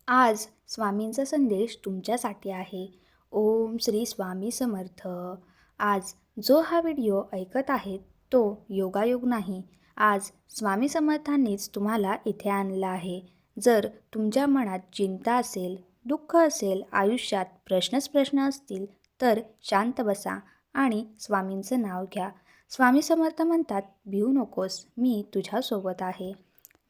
आज स्वामींचा संदेश तुमच्यासाठी आहे. ओम श्री स्वामी समर्थ. आज जो हा व्हिडिओ ऐकत आहे तो योगायोग नाही. आज स्वामी समर्थांनीच तुम्हाला इथे आणलं आहे. जर तुमच्या मनात चिंता असेल, दुःख असेल, आयुष्यात प्रश्नच प्रश्न असतील, तर शांत बसा आणि स्वामींचं नाव घ्या. स्वामी समर्थ म्हणतात, भिवू नकोस, मी तुझ्यासोबत आहे.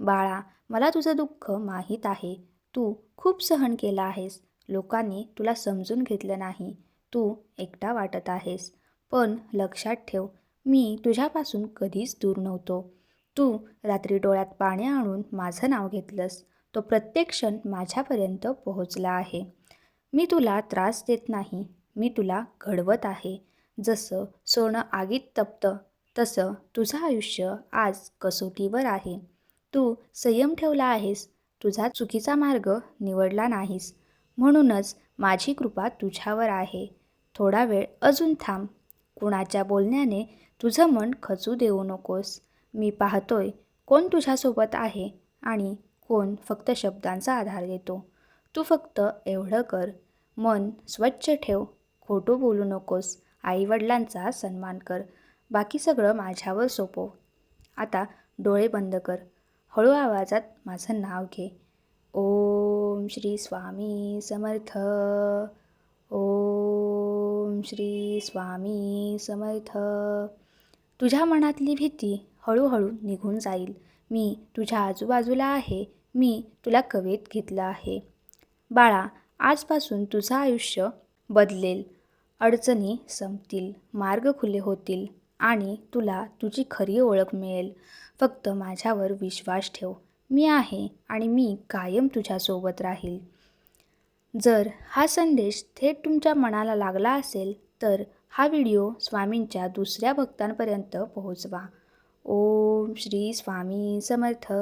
बाळा, मला तुझं दुःख माहीत आहे. तू खूप सहन केलं आहेस. लोकांनी तुला समजून घेतलं नाही. तू एकटा वाटत आहेस. पण लक्षात ठेव, मी तुझ्यापासून कधीच दूर नव्हतो. तू रात्री डोळ्यात पाणी आणून माझं नाव घेतलंस. तो प्रत्येक क्षण माझ्यापर्यंत पोहोचला आहे. मी तुला त्रास देत नाही. मी तुला घडवत आहे. जसं सोनं आगीत तपतं, तसं तुझं आयुष्य आज कसोटीवर आहे. तू संयम ठेवला आहेस. तुझा चुकीचा मार्ग निवडला नाहीस. म्हणूनच माझी कृपा तुझ्यावर आहे. थोडा वेळ अजून थांब. कुणाच्या बोलण्याने तुझं मन खचू देऊ नकोस. मी पाहतोय कोण तुझ्यासोबत आहे आणि कोण फक्त शब्दांचा आधार देतो. तू फक्त एवढं कर. मन स्वच्छ ठेव. खोटं बोलू नकोस. आईवडिलांचा सन्मान कर. बाकी सगळं माझ्यावर सोपव. आता डोळे बंद कर. हळू आवाजात माझं नाव घे. ओम श्री स्वामी समर्थ. ओम श्री स्वामी समर्थ. तुझ्या मनातली भीती हळूहळू निघून जाईल. मी तुझ्या आजूबाजूला आहे. मी तुला कवेत घेतलं आहे. बाळा, आजपासून तुझं आयुष्य बदलेल. अडचणी संपतील, मार्ग खुले होतील आणि तुला तुझी खरी ओळख मिळेल. फक्त माझ्यावर विश्वास ठेव. मी आहे आणि मी कायम तुझ्यासोबत राहील. जर हा संदेश थेट तुमच्या मनाला लागला असेल तर हा व्हिडिओ स्वामींच्या दुसऱ्या भक्तांपर्यंत पोहोचवा. ओम श्री स्वामी समर्थ.